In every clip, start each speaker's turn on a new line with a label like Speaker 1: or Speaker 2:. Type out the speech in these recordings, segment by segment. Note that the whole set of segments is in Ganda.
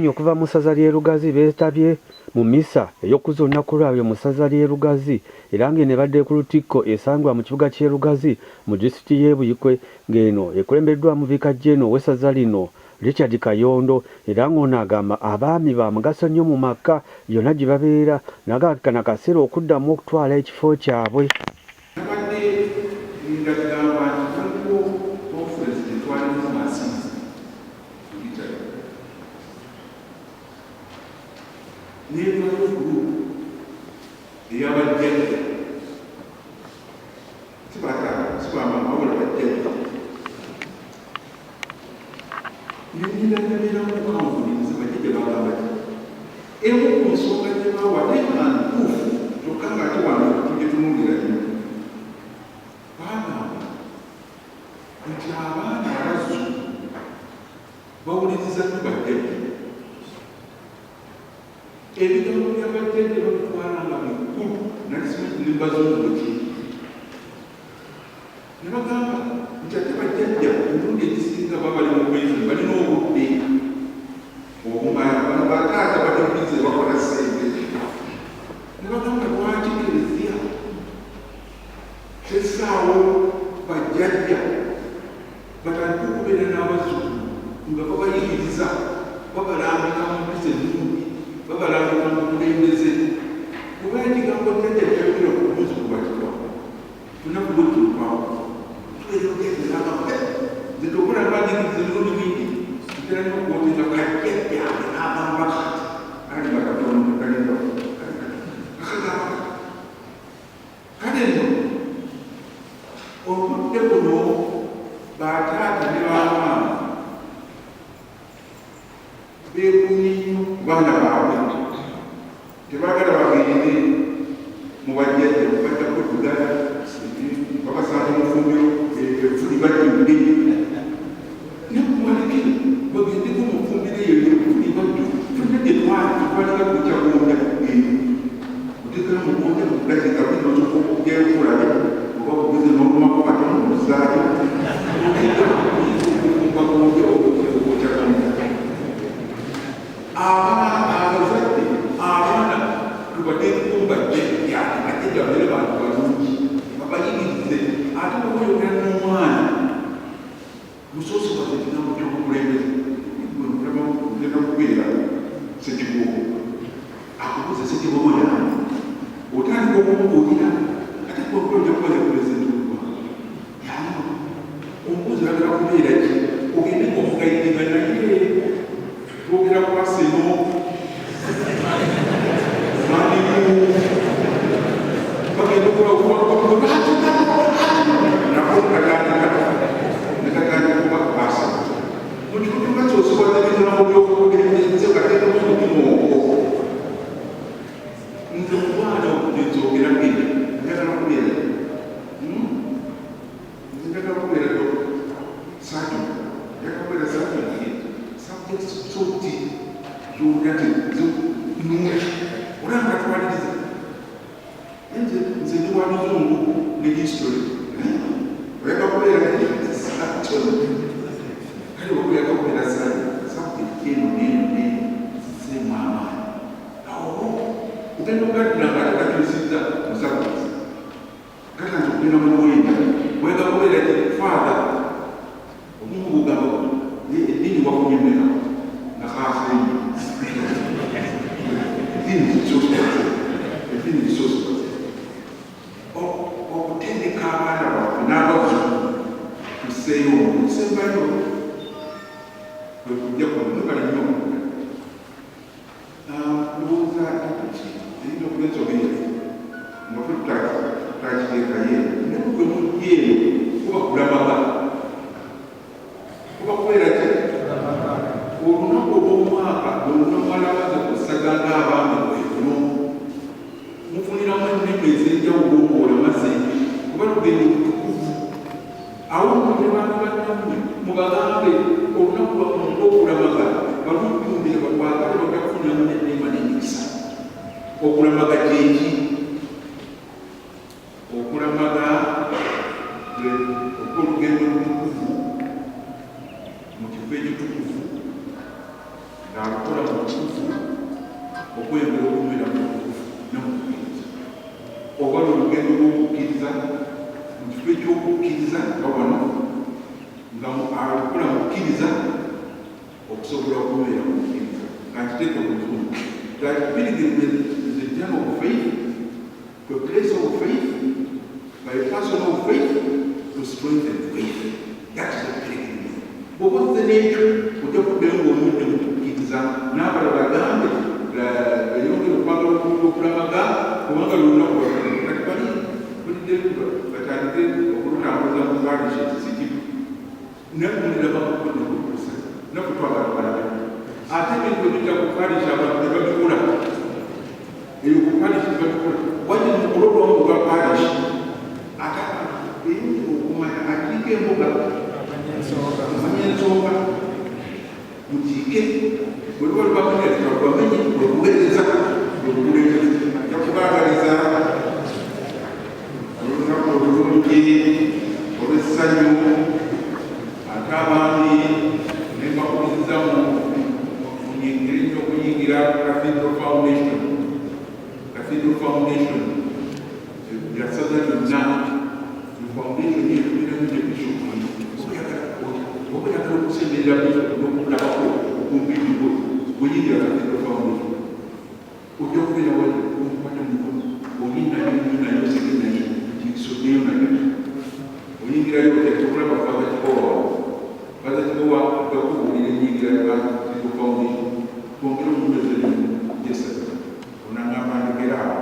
Speaker 1: Abaami okuva mu ssaza ly'e Lugazi beetabye mu mmisa ey'okuzza olunaku lwabwe mu ssaza ly'e Lugazi era ng'eno ebadde ku Lutikko esangwa mu kibuga ky'e Lugazi mu disitulikiti y'e Buyikwe ng'eno ekulembeddwamu Viika General w'essaza lino Richard Kayondo era ng'ono agamba abaami ba mugaso nnyo mu maka yonna gye babeera nagakana kaseera okuddamu okutwala ekifo kyabwe.
Speaker 2: na kweyongera okumira nomukkiriza oba olugendo lw'okukkiriza mu kifo ekyokukkiriza nga wano nga alukula mukkiriza okusobola okubeera mukkiriza kankiteeke obuzungu that pilgrimage is a journey of faith to a place of faith by a person of faith to strengthen faith. That is a pilgrimage. But what's the nature? Ujja kuddayo ng'omudde mu kukkiriza n'abalala bagambe bayongera okwagala okulamaga kubanga lunaku kati bali bulidde batandike okulutambuza mu parish ekisikiru nekulira bakukodde kukusa nekutwagala balabe ate ebintu ebijja ku parish abantu tebabikola eyo ku parish tebabikola wajja mu kulolwamu lwa parish ate eyinza okumanya akiika embuga amanya ensonga mukiike bweluba lubamenyereza lubamenye lwekuweereza lwekuleereza jakubaagaliza olunaku olulungi olw'essanyu ate abaami nembakuliza mu ngeri y'okuyingira Cathedral Foundation yasaza lyonna foundation yetubeeramu ne bishop obayagala okusemberera bishop n'okulabako okumubiri gwe bweyingira Cathedral Foundation ojja okubeera wali omukwata mukono olinayo segenaye kisoddeyo nayo oyingirayo okulaba faza kibowa gakubuulira enyingira ya Cathedral Foundation twongere omumezeemu jesasa onangamba ndekera awo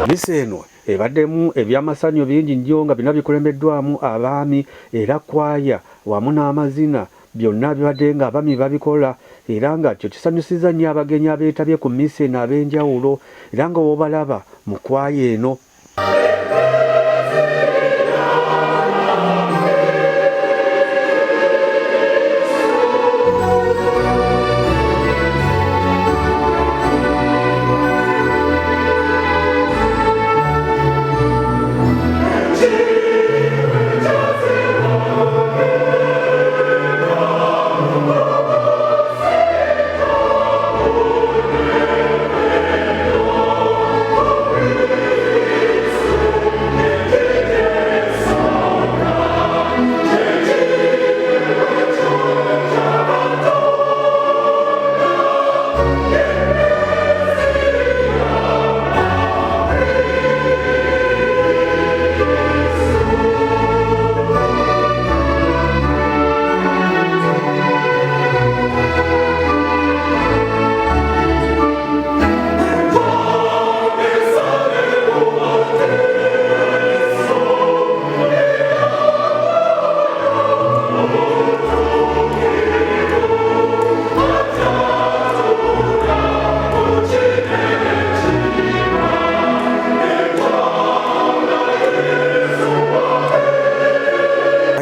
Speaker 1: Misa eno ebaddemu ebyamasanyo bingi nnyo nga bina bikulembeddwamu abaami era kwaya wamu n'amazina byonna bibadde nga abaami babikola era nga kyo kisanyusiza nnyo abagenyi abeetabye ku misa eno ab'enjawulo era nga wobalaba mu kwaya eno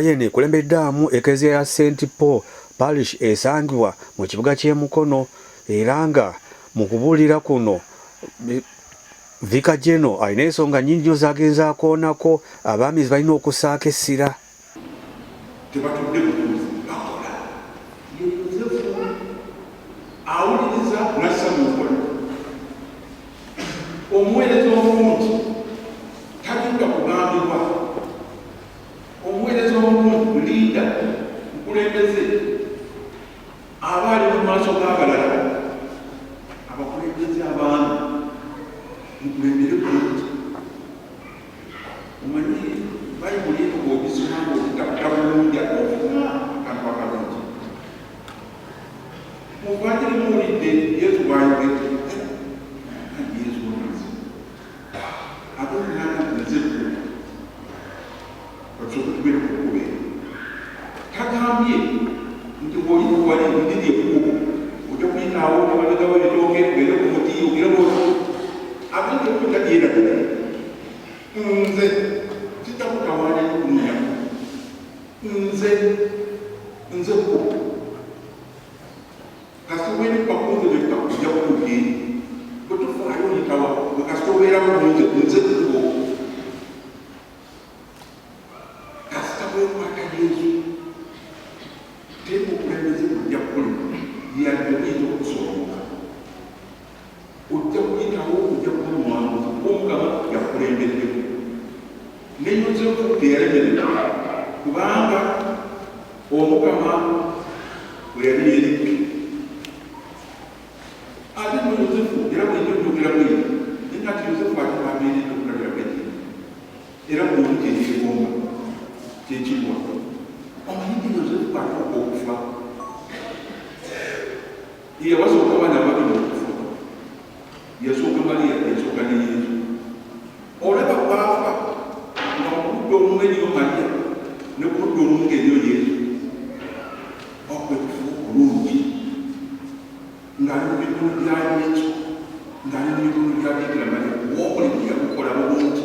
Speaker 1: yene kulembeddamu eklezia ya St. Paul Parish esangibwa mu kibuga ky'e Mukono era nga mu kubuulira kuno Vika General alina ensonga nnyingi z'agenza akoonako abaami balina okusaaka essira
Speaker 2: tebatudde butuuzi bakola omuweereza omulungi tagenda kugambibwa. Omuweereza omulungi liida mukulembeze aba ali mu maaso g'abalala. Abakulembeze abaami mukulembere bulungi. Omanyi bayibuli eno bw'ogisoma ng'obutabulungi ofuna akantu akalungi. Muvanjiri muwulidde Yesu bw'ayogedde Yesu omuzi ate omwana nze osobola okubeera ku kkubo eryo. Tagambye nti bw'oyita wali ndiri ekkubo ojja kuyitaawo n'abalegawo ebitooke ogende ku muti ogere bwoti agenda okuta yeerabire. Nze sitakutawaana n'okununya nze kkubo kasita obeera kubakunze bekakujja kutudde bwe tufaayo oyitawa bwe kasita obeeramu nze kkubo. Kasita bwekwata Yesu teeka okulembeze kujja kukolebwa yadde oyinza okusoboka. Ojja kuyitawo ojja kuba omwanguzi Omukama yakulembeddemu. Ne Yozefu teyalemererwa kubanga Omukama bwe yali yeerikke. Ate no Yozefu era bw'enja okwogera bwe naye ati Yozefu ate baabeeredde okulabira bweki era bw'omu kyekyegomba kyekibwa. Omanyi nti Yozefu atuuka okufa yabasooka abaana babiri okufa. Yasooka Maliya, yasooka ne Yesu. Olaba baafa nga ku ludda olumu eriyo Maliya ne ku ludda olumu ng'eriyo Yesu. Okwekufa okulungi ng'ali mu mikono gya Yesu, ng'ali mu mikono gya Bikira Maliya omulimu yagukola bulungi.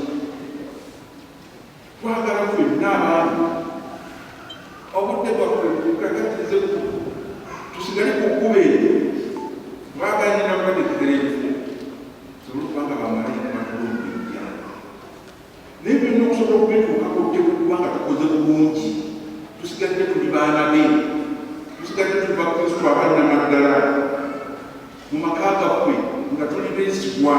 Speaker 2: Twagala ffenna abantu obudde bwaffe bukakatize tusigale ku kkubo eryo twaganyira mubadekera ebifu sobola okubanga bamalayika batulungirijja naye byonna okusobola okubituukako tekukubanga tukoze bulungi. Tusigadde tuli baana be, tusigadde tuli bakristu abannamaddala mu maka gaffe nga tuli beesigwa.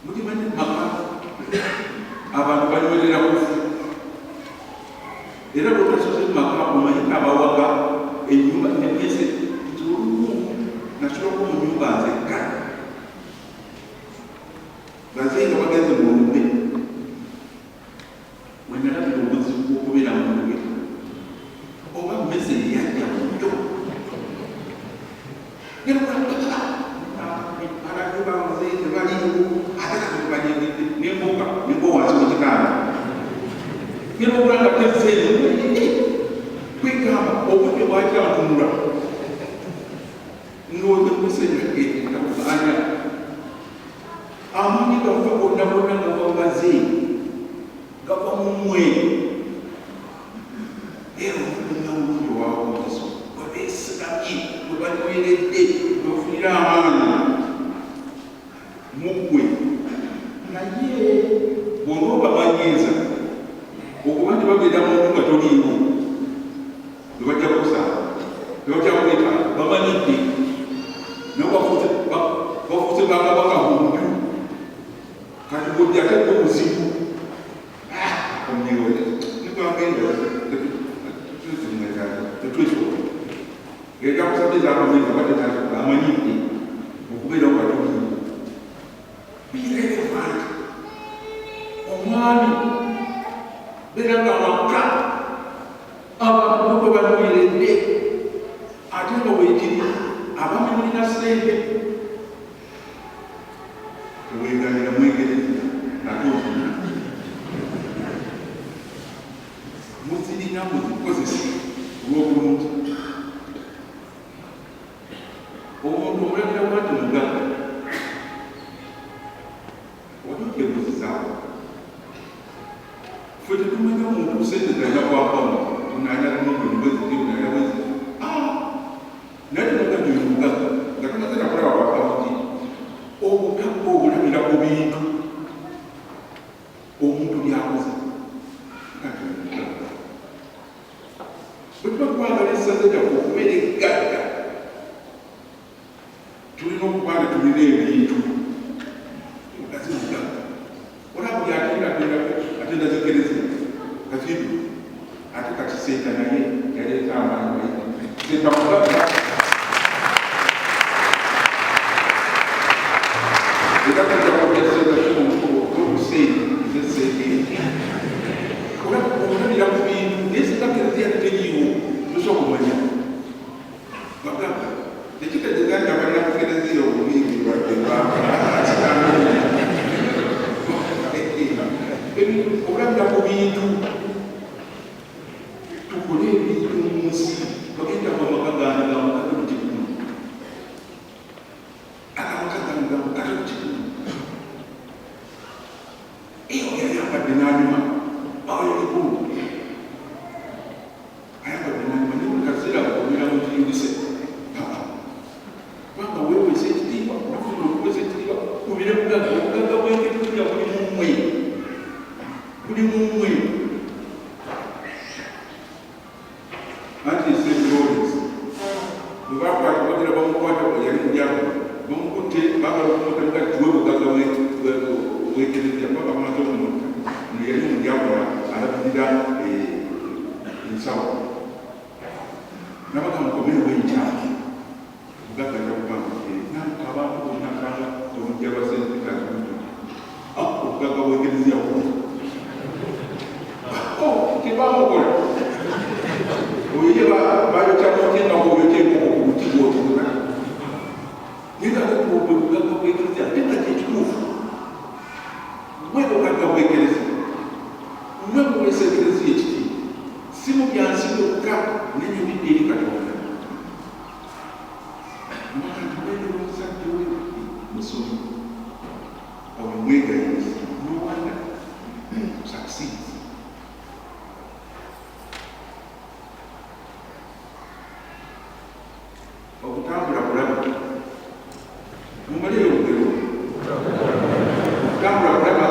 Speaker 2: Mukimanyi maka abantu banywerera kufu era lwotasoze mumaka omanyi abawaga ennyumba nemese nti olumu nasolako mu nyumba nzekka bazeyi nga bagenze mu lumbe wenalabira obuzibu bwokubeera mu lumbe oba mmese yajja mujjo alabanze tebaliiwo atakatubanyegedde nemboga nimbo wansi mukitanda nirobulanga tezeeyo kwegamba obudde bwakyantunula ng'ozemusenyaetakubaanya amanyi gaffe bonna bonna nga bambaze gava mu mmwe era omulimu obulungi owawomuso webeesigamye webanyweredde webafunira amaanyi muggwe naye bw'onooba banyiiza okuba nti babeera muntu nga toliiwo webajja kukusaba webajja kweta bamanyidde naye bafuuse bakabaka bunju kati bwojjakadde obuzibu omyewe nigwagenda tetwesobola ejakusabye zamamezi badetasobola amanyidde okubeerawo nga toliiwo birelevant. Omwami beera nga waka abantu bwe banwiredde ate nga weekiri abami mulina ssente teweeganira mwegereza nate ozina muzirina muzikozesa olw'obulungi. Omuntu omulagira bwati mugagga walikyebuzizaawo ffe tetumanya omuntu sente zajja kwakamu tunanyala nobwezibwezi naye tunagajja oyo mugagga nga tumaze nakulaba bwakamuti obugagga obulabira ku bintu omuntu byakoze bwe tuba twagala essaza lyaffe okubeera eggagga tulina ebintu gazimugamba olaba atenda zekereza katibu ate kati seeta naye yaleeta amaanyi seeta mugamba era kajjakujaseeta obuseeri zeseete olabira ku bintu naye seetakereza yali teriiwo tosobola okumanya bagamba tekitegeeza nti abalina kukerezia obulungi olabira ku bintu tukole ebintu mu nsi bagenda mumaka gange gamakate mu kikulu akamaka gange gamakate mu kikulu eyo yayambadde n'anyuma ayo kikulu ayambadde n'anyuma ne buli kaseera kukomera mu kiyingise kubanga weeweza ekitiibwa nafuna okuweza ekitiibwa kubire bugaga obugaga bw'engeri kulya buli mumwe anti sebiroles bwebakwata bagira bamukwata yali mujago bamukutte bagala okumutamika tuwe bugaga wekerezya kuba bamaze okumutta yali mujagola alabirira ensawo nabaga mukomere wenjaki bugaga jakubanga namukabantu bonakanga omujja basentikazimuto obugaga wekerezya tibamukola oye bayokyamutinga bwoyokyekoko ku buti bwotuna ninakubugaga bwekereza tena kyekituufu mwe bugaga bwekereza mwe muwesekereza ekiti si mu byansi byokka nenyumidde eri katonda mwakantubenerozadde we musomi omwegayiriza nowanda succeeds okutambula kulaba mumaleyo olugero okutambula kulaba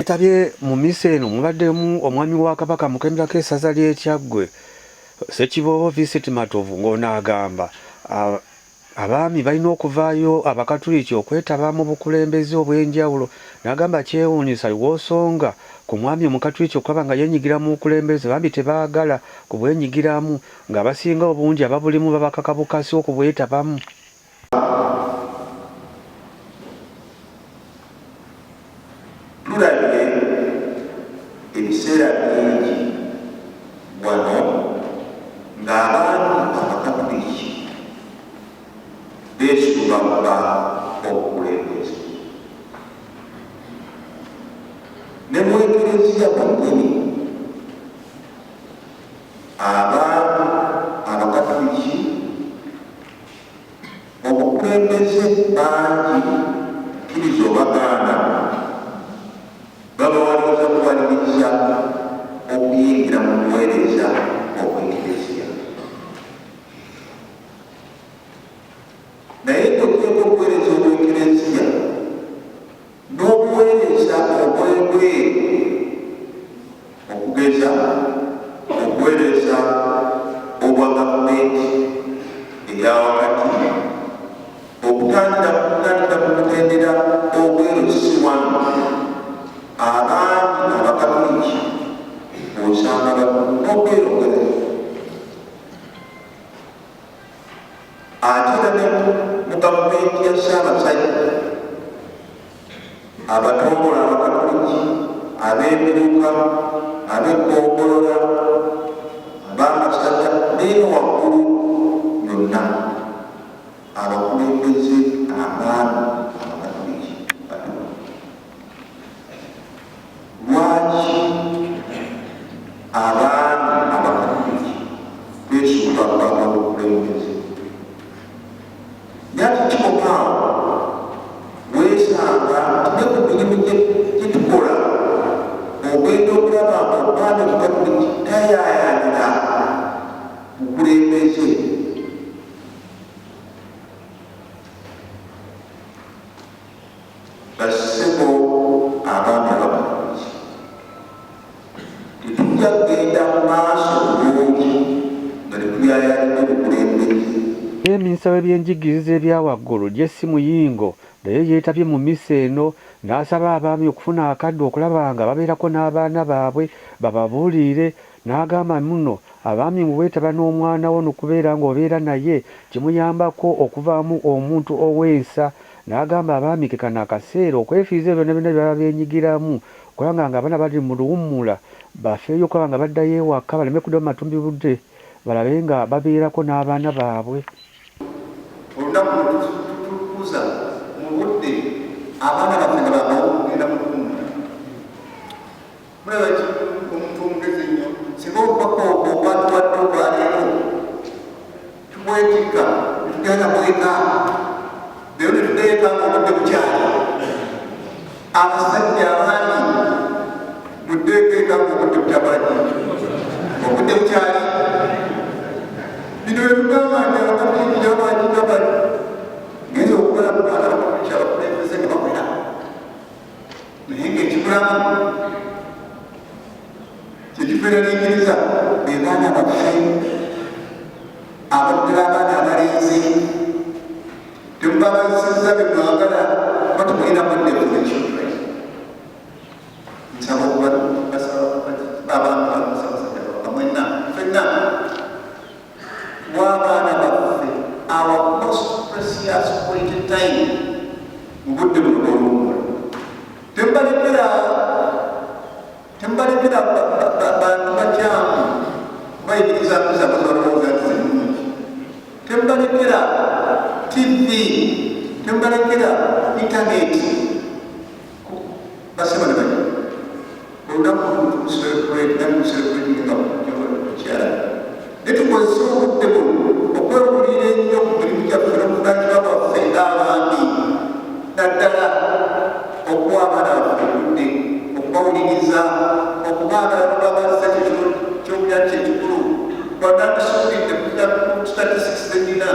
Speaker 1: etabye mu misa eno mubaddemu omwami wa Kabaka Mukenderako essaza ly'Ekyaggwe Ssekiboobo Vincent Matovu ng'onaagamba abaami balina okuvaayo Abakatuliki okwetaba mu bukulembeze obw'enjawulo n'agamba kyewuunyisa lw'osonga ku mwami Omukatuliki okulaba nga yenyigira mu bukulembeze bambi tebaagala ku bwenyigiramu ng'abasinga obungi ababulimu babakaka bukasi okubwetabamu.
Speaker 3: Tulabye ebiseera bingi wano ng'abaami Abakatuliki beesulubabba obukulembeze ne mu Eklezia bwennyini abaami Abakatuliki obukulembeze bangi kkiriza obagaana babawaliza kuwaliriza okuyingira mu kuweereza okw'Eklezia naye toteeka okuweereza okw'Eklezia n'okuweereza obwebweru okugeza okuweereza obwa gavumenti eya wakati okutandika ku mutendera ogwerusibwamu abaami Abakatuliki osanga n'okwerongera ate era mu gavumenti ya Ssaabasajja abatongola Abakatuliki ab'emiruka ab'ekkongolola ab'amasaza n'eno waggulu yonna abakulembeze abaami Abakatuliki batono. Lwaki abaami Abakatuliki beesulubabba obukulembeze? Nyaki kimukaawo weesanga ne ku mirimu gye tukola ogenda okulaba omwami Omukatuliki tayaayaanira bukulembeze. Bassebo abaami Abakatuliki tetujja kugenda mu maaso bulungi nga tetuyaayaanira obukulembeze
Speaker 1: Minisita w'ebyenjigiriza ebya waggulu Jesse Muyingo naye yeetabye mu mmisa eno n'asaba abaami okufuna akadde okulaba nga babeerako n'abaana baabwe bababuulire, n'agamba muno abaami mu bwetaba n'omwana wo n'okubeera ng'obeera naye kimuyambako okuvaamu omuntu ow'ensa. N'agamba abaami ke kano akaseera okwefiiza ebyo byonna byaba byenyigiramu okulanga nga abaana bali mu luwummula bafeeyo okulaba nga baddayo ewaka baleme kudda mu matumbi budde balabe nga babeerako n'abaana baabwe.
Speaker 3: Olunaku tutukuza mu budde abaana baffe nga bakugenda mu kuwummula. Mulaba ki omuntu omugezi nnyo singa obubaka obwo obwatuwadde obwaleero tubwetikka netugenda bweka leero netuteeka ng'obudde bukyali. Abasajja abaami muddeekeeka ng'obudde butabanyi obudde bukyali. Bino ebitugamba nti abakatiijabakigabali genza okukola mukalamukyalakulembeze ne bakwera naye ng'ekikulamu kyekifeeraliikiriza be baana baffe abaddala abaana abalenzi temubabazizza be mwagala batumulira mudde ku ekitwe. Nsaba abantu bamusabasajja bamwenna ffenna w'abaana baffe our most precious waiting time mu budde buno bw'oluwummula. Tembalekera bantu bakyamu bayigiriza mpiza bazalowooza nti zinungi. Tembalekera TV, tembalekera intaneti. Basema ne banya olunaku tumuserekuletinga kukyala netukozesa obudde buno okwewulira ennyo ku mirimu gyaffe n'okuganjibwa bwaffe ng'abaami naddala okuwa abaana baffe obudde okubawuliriza okubaagala nobabazza kyobulya kyekikulu banandisubidde kuja ku statistics zenina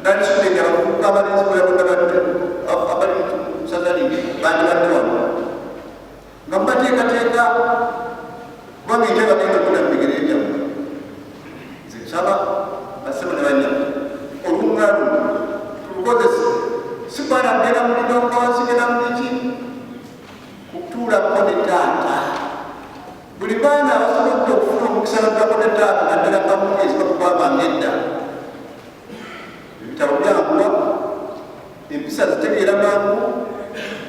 Speaker 3: nandisubidde abavubuka abalenzi bweyabona abali musazali bandi badde wano nga mubateekateeka kubanga ekyo bagenda okula mubigere ebyammwe. Nze nsaba basebo ne banyama oluwummula luno tulukozese si kwanagenda mu bidongowasigera mu biki kutuulako ne taata. Buli baana abasobodde okufuna omukisa bagako ne taata naddala kamugezi bakukwabanga edda ebitabo byanguwa empisa zitegeera mangu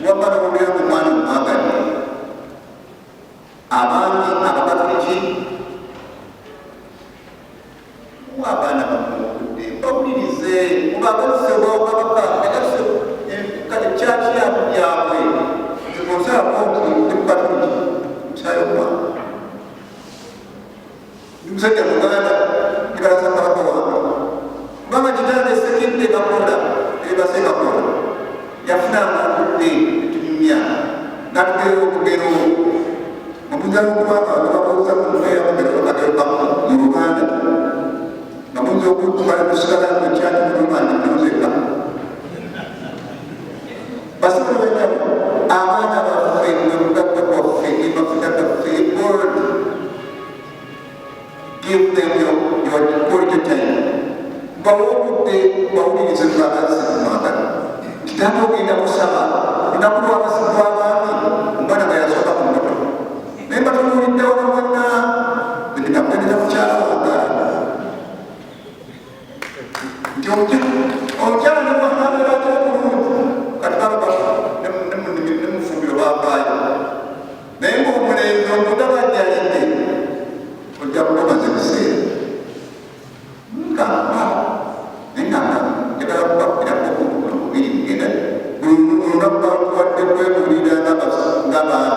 Speaker 3: wamala olwera mu mwana omwagadde. Abaami abakatoliki abaana bamudde bawulirize mubagazise bwakabaka agazise kale kyakyamu byabwe nzimusaako nekukatoliki musayo mwana ndi musajja muganda nibalaza kabaka wange kubanga kitanda esekidde kakola ebase kakola yafunanga obudde etunyumya natugeera okugero Mamunza n'okubanga bababuuza ku nfeera mugerokagayokamu mu Luganda mamunza okutumala kusigala ekyali mu Luganda nozeka basaba benyabo abaana baffe n'obugagga bwaffe n'emafuta gaffe Lord give them your quality time bawe obudde bawulirize twagazise ku mwagala kitanda ogenda kusaba lunaku lwabasibwa abaami omwana nga yasooka ku moto naye batunuuliddewo namwenna binakugendera mukyala wanga nti omukyala nemwahabeera ate obulungi kati baba nemufumbiro bavaayo naye ngaomulenzi omuntu abajjalidde ojja kutomaze biseera nkamba naye nanga njagala kubakkirako obubiri mugenda buli lunaku bakuwadde kwebuulira ng'abaana